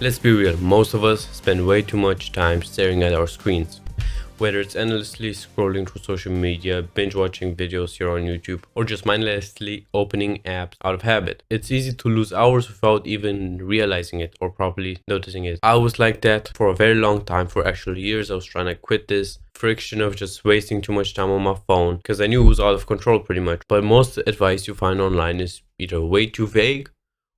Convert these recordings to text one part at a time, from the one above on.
Let's be real, most of us spend way too much time staring at our screens. Whether it's endlessly scrolling through social media, binge watching videos here on YouTube, or just mindlessly opening apps out of habit. It's easy to lose hours without even realizing it or properly noticing it. I was like that for a very long time. For actually years I was trying to quit this friction of just wasting too much time on my phone because I knew it was out of control pretty much. But most advice you find online is either way too vague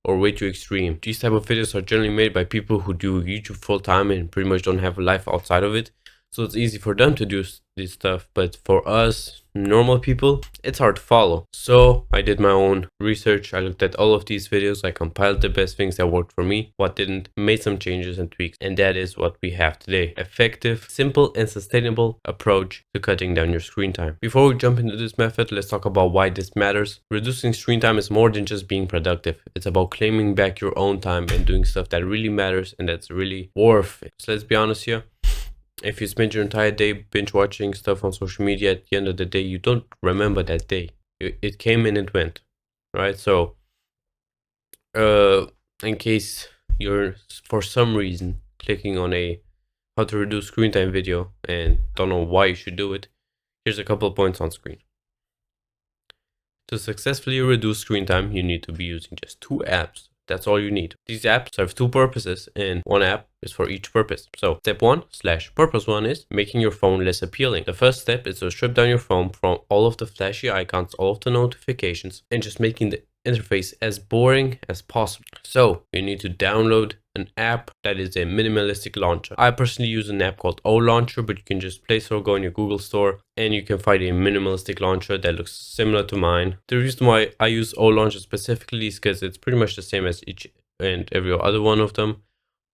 or way too extreme. These type of videos are generally made by people who do YouTube full time and pretty much don't have a life outside of it. So it's easy for them to do this stuff, but for us normal people, it's hard to follow. So I did my own research. I looked at all of these videos. I compiled the best things that worked for me, what didn't, made some changes and tweaks, and that is what we have today. Effective, simple and sustainable approach to cutting down your screen time. Before we jump into this method, let's talk about why this matters. Reducing screen time is more than just being productive. It's about claiming back your own time and doing stuff that really matters and that's really worth it. So let's be honest here. If you spend your entire day binge watching stuff on social media, at the end of the day, you don't remember that day. It came and it went, right? So, in case you're for some reason clicking on a how to reduce screen time video and don't know why you should do it, here's a couple of points on screen. To successfully reduce screen time, you need to be using just 2 apps. That's all you need. These apps serve 2 purposes and 1 app is for each purpose. So step 1/purpose 1 is making your phone less appealing. The first step is to strip down your phone from all of the flashy icons, all of the notifications, and just making the interface as boring as possible. So you need to download an app that is a minimalistic launcher. I personally use an app called OLauncher, but you can just Play Store, go in your Google Store, and you can find a minimalistic launcher that looks similar to mine. The reason why I use OLauncher specifically is because it's pretty much the same as each and every other one of them,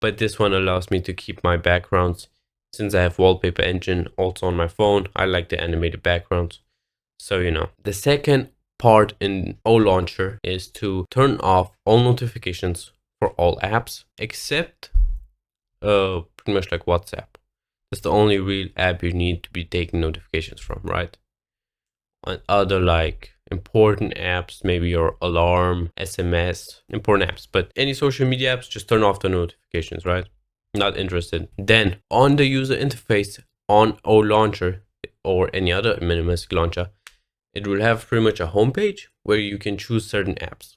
but this one allows me to keep my backgrounds. Since I have Wallpaper Engine also on my phone, I like the animated backgrounds. So you know. The second part in OLauncher is to turn off all notifications for all apps except pretty much like WhatsApp. That's the only real app you need to be taking notifications from, right? On other like important apps, maybe your alarm, SMS, important apps, but any social media apps, just turn off the notifications, right? Not interested. Then on the user interface on OLauncher or any other minimalistic launcher, it will have pretty much a homepage where you can choose certain apps.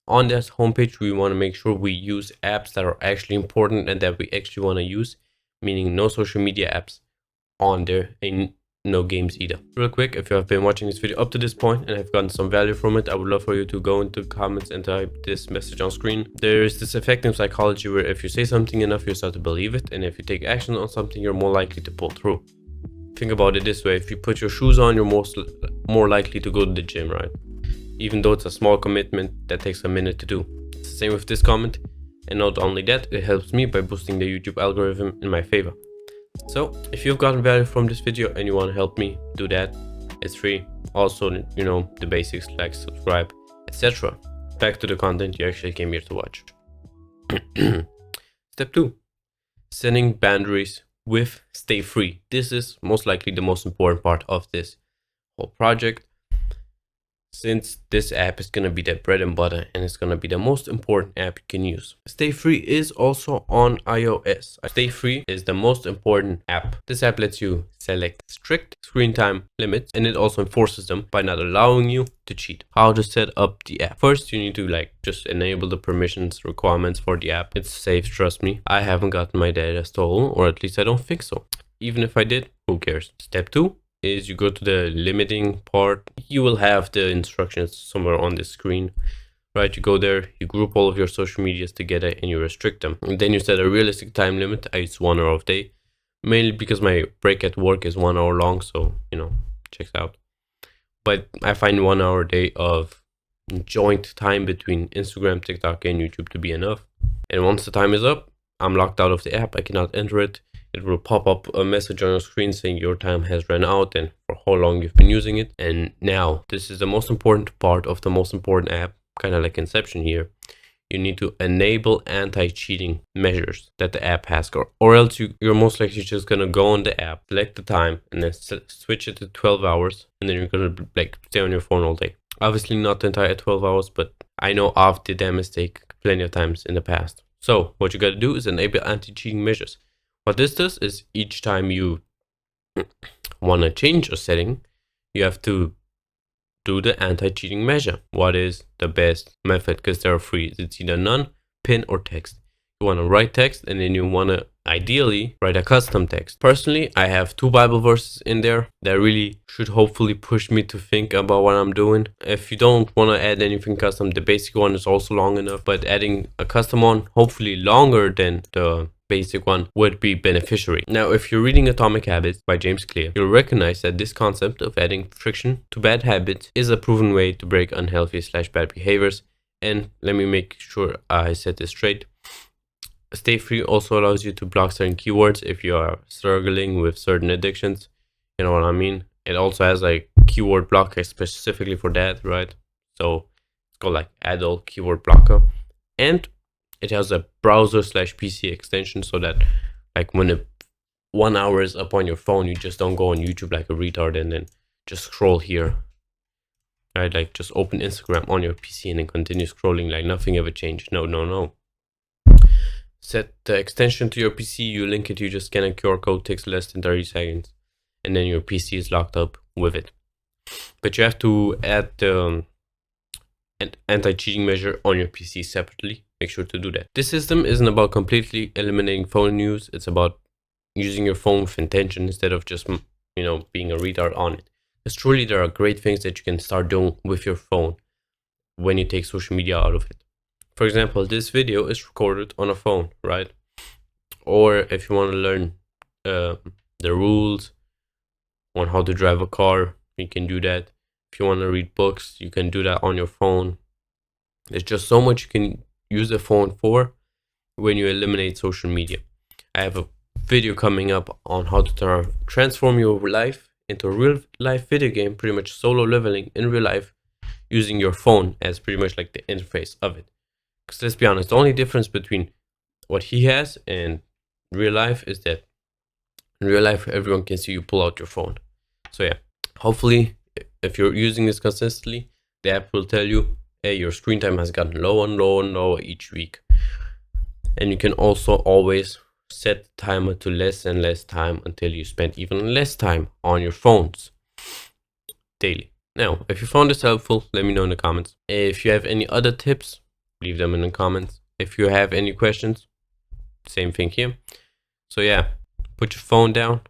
On that homepage, we want to make sure we use apps that are actually important and that we actually want to use, meaning no social media apps on there and no games either. Real quick, if you have been watching this video up to this point and have gotten some value from it, I would love for you to go into the comments and type this message on screen. There is this effect in psychology where if you say something enough, you start to believe it, and if you take action on something, you're more likely to pull through. Think about it this way: if you put your shoes on, you're more likely to go to the gym, right? Even though it's a small commitment that takes a minute to do. It's the same with this comment, and not only that, it helps me by boosting the YouTube algorithm in my favor. So if you've gotten value from this video and you want to help me do that, it's free. Also, you know, the basics like subscribe, etc. Back to the content you actually came here to watch. Step 2, setting boundaries with StayFree. This is most likely the most important part of this whole project, since this app is going to be the bread and butter and it's going to be the most important app you can use. StayFree is also on iOS. StayFree is the most important app. This app lets you select strict screen time limits, and it also enforces them by not allowing you to cheat. How to set up the app? First, you need to just enable the permissions requirements for the app. It's safe, trust me. I haven't gotten my data stolen, or at least I don't think so. Even if I did, who cares? Step 2 is you go to the limiting part. You will have the instructions somewhere on the screen, right? You go there, you group all of your social medias together and you restrict them. And then you set a realistic time limit. I use 1 hour a day, mainly because my break at work is 1 hour long, so you know, checks out. But I find 1 hour a day of joint time between Instagram, TikTok and YouTube to be enough. And once the time is up, I'm locked out of the app. I cannot enter it. It will pop up a message on your screen saying your time has run out and for how long you've been using it. And now, this is the most important part of the most important app, kind of like Inception here. You need to enable anti-cheating measures that the app has, or else you're most likely just going to go on the app, select the time, and then switch it to 12 hours, and then you're going to stay on your phone all day. Obviously not the entire 12 hours, but I know I've did that mistake plenty of times in the past. So what you gotta do is enable anti-cheating measures. What this does is each time you wanna change a setting, you have to do the anti-cheating measure. What is the best method? Because there are three. It's either none, pin, or text. You want to write text, and then you want to ideally write a custom text. Personally, I have 2 Bible verses in there that really should hopefully push me to think about what I'm doing. If you don't want to add anything custom, the basic one is also long enough, but adding a custom one, hopefully longer than the basic one, would be beneficiary. Now, if you're reading Atomic Habits by James Clear, you'll recognize that this concept of adding friction to bad habits is a proven way to break unhealthy/bad behaviors. And let me make sure I set this straight. StayFree also allows you to block certain keywords if you are struggling with certain addictions. You know what I mean? It also has like keyword blocker specifically for that, right? So it's called like adult keyword blocker. And it has a browser/PC extension so that like when 1 hour is up on your phone, you just don't go on YouTube like a retard and then just scroll here. Right? Like just open Instagram on your PC and then continue scrolling like nothing ever changed. No. Set the extension to your PC, you link it, you just scan a QR code, takes less than 30 seconds, and then your PC is locked up with it. But you have to add an anti-cheating measure on your PC separately. Make sure to do that. This system isn't about completely eliminating phone use, it's about using your phone with intention instead of just, being a retard on it. Because truly there are great things that you can start doing with your phone when you take social media out of it. For example, this video is recorded on a phone, right? Or if you want to learn the rules on how to drive a car, you can do that. If you want to read books, you can do that on your phone. There's just so much you can use a phone for when you eliminate social media. I have a video coming up on how to transform your life into a real life video game, pretty much solo leveling in real life using your phone as pretty much like the interface of it. Because let's be honest, the only difference between what he has and real life is that in real life, everyone can see you pull out your phone. So yeah, hopefully, if you're using this consistently, the app will tell you, hey, your screen time has gotten lower and lower and lower each week. And you can also always set the timer to less and less time until you spend even less time on your phones daily. Now, if you found this helpful, let me know in the comments. If you have any other tips, leave them in the comments. If you have any questions, same thing here. So yeah, put your phone down,